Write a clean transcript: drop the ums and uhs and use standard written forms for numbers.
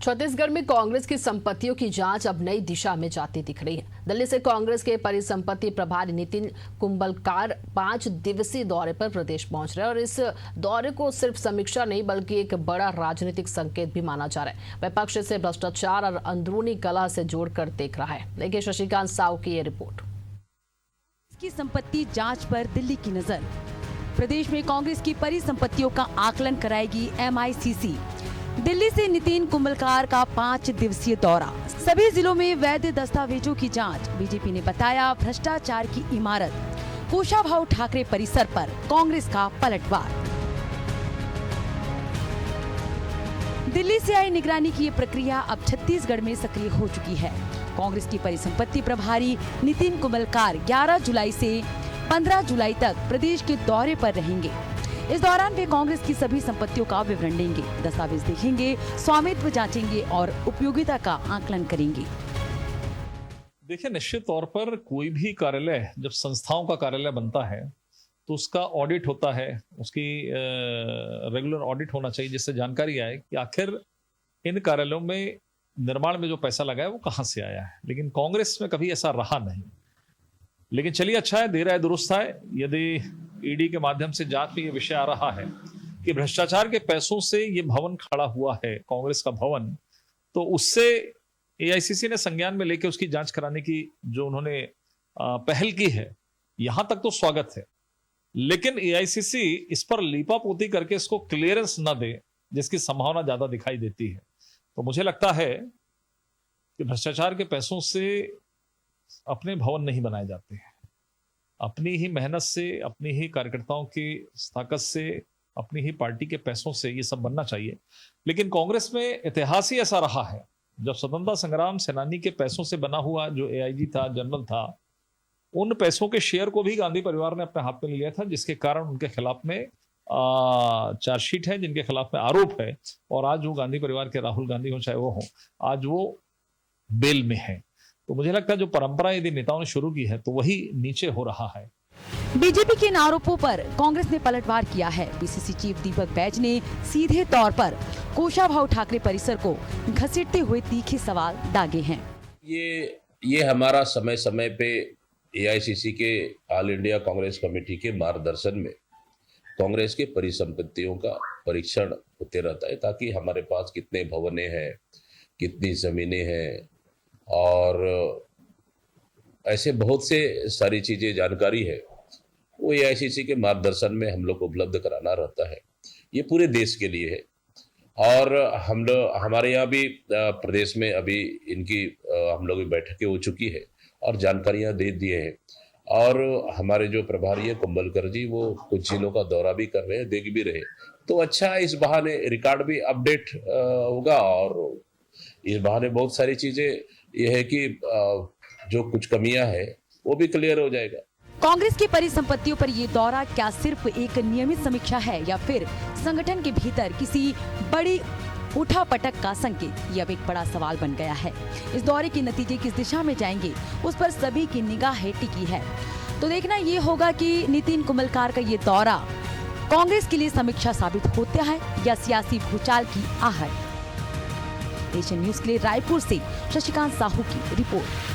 छत्तीसगढ़ में कांग्रेस की संपत्तियों की जांच अब नई दिशा में जाती दिख रही है। दिल्ली से कांग्रेस के परिसंपत्ति प्रभारी नितिन कुंभलकार 5 दिवसीय दौरे पर प्रदेश पहुंच रहे हैं और इस दौरे को सिर्फ समीक्षा नहीं बल्कि एक बड़ा राजनीतिक संकेत भी माना जा रहा है। विपक्ष इसे भ्रष्टाचार और अंदरूनी कलह से जोड़कर देख रहा है। देखिए शशिकांत साहू की ये रिपोर्ट। इसकी संपत्ति जांच पर दिल्ली की नजर। प्रदेश में कांग्रेस की परिसंपत्तियों का आकलन कराएगी MICC। दिल्ली से नितिन कुंभलकार का 5 दिवसीय दौरा, सभी जिलों में वैध दस्तावेजों की जांच। बीजेपी ने बताया भ्रष्टाचार की इमारत, कुशाभाऊ ठाकरे परिसर पर कांग्रेस का पलटवार। दिल्ली से आई निगरानी की ये प्रक्रिया अब छत्तीसगढ़ में सक्रिय हो चुकी है। कांग्रेस की परिसंपत्ति प्रभारी नितिन कुंभलकार 11 जुलाई से 15 जुलाई तक प्रदेश के दौरे पर रहेंगे। इस दौरान वे कांग्रेस की सभी संपत्तियों का विवरण लेंगे, दस्तावेज देखेंगे, स्वामित्व जांचेंगे और उपयोगिता का आकलन करेंगे। देखिए, निश्चित तौर पर कोई भी कार्यालय जब संस्थाओं का कार्यालय बनता है तो उसका ऑडिट होता है, उसकी रेगुलर ऑडिट होना चाहिए, जिससे जानकारी आए कि आखिर इन कार्यालयों में निर्माण में जो पैसा लगा है वो कहां से आया है। लेकिन कांग्रेस में कभी ऐसा रहा नहीं। लेकिन चलिए, अच्छा है, देर है दुरुस्त है। यदि ईडी के माध्यम से जांच में ये विषय आ रहा है कि भ्रष्टाचार के पैसों से ये भवन खड़ा हुआ है, कांग्रेस का भवन, तो उससे AICC ने संज्ञान में लेके उसकी जांच कराने की जो उन्होंने पहल की है, यहां तक तो स्वागत है। लेकिन AICC इस पर लीपापोती करके इसको क्लियरेंस न दे, जिसकी संभावना ज्यादा दिखाई देती है। तो मुझे लगता है कि भ्रष्टाचार के पैसों से अपने भवन नहीं बनाए जाते हैं। अपनी ही मेहनत से, अपनी ही कार्यकर्ताओं की ताकत से, अपनी ही पार्टी के पैसों से ये सब बनना चाहिए। लेकिन कांग्रेस में इतिहास ही ऐसा रहा है, जब स्वतंत्रता संग्राम सेनानी के पैसों से बना हुआ जो AIG था, जनरल था, उन पैसों के शेयर को भी गांधी परिवार ने अपने हाथ में ले लिया था, जिसके कारण उनके खिलाफ में चार्जशीट है, जिनके खिलाफ में आरोप है। और आज वो गांधी परिवार के राहुल गांधी हो चाहे वो हो, आज वो बेल में है। तो मुझे लगता है जो परंपरा यदि नेताओं ने शुरू की है तो वही नीचे हो रहा है। बीजेपी के इन आरोपों पर कांग्रेस ने पलटवार किया है। PCC चीफ दीपक बैज ने सीधे तौर पर कुशाभाऊ ठाकरे परिसर को घसीटते हुए तीखे सवाल दागे हैं। ये हमारा समय समय पे AICC के ऑल इंडिया कांग्रेस कमेटी के मार्गदर्शन में कांग्रेस के परिसंपत्तियों का परीक्षण होते रहता है, ताकि हमारे पास कितने भवने हैं, कितनी जमीनें हैं और ऐसे बहुत से सारी चीजें जानकारी है, वो AICC के मार्गदर्शन में हम लोग को उपलब्ध कराना रहता है। ये पूरे देश के लिए है। और हमारे यहाँ भी प्रदेश में अभी इनकी हम लोग की बैठकें हो चुकी है और जानकारियां दे दिए हैं। और हमारे जो प्रभारी है कुंभलकर जी, वो कुछ जिलों का दौरा भी कर रहे हैं, देख भी रहे। तो अच्छा, इस बहाने रिकॉर्ड भी अपडेट होगा और इस बहाने बहुत सारी चीजें ये है कि जो कुछ कमियां है वो भी क्लियर हो जाएगा। कांग्रेस की परिसंपत्तियों पर ये दौरा क्या सिर्फ एक नियमित समीक्षा है या फिर संगठन के भीतर किसी बड़ी उठापटक का संकेत? ये अब एक बड़ा सवाल बन गया है। इस दौरे के नतीजे किस दिशा में जाएंगे, उस पर सभी की निगाहें टिकी है। तो देखना ये होगा कि नितिन कुंभलकार का ये दौरा कांग्रेस के लिए समीक्षा साबित होता है या सियासी भूचाल की आहट। एशियन न्यूज के लिए रायपुर से शशिकांत साहू की रिपोर्ट।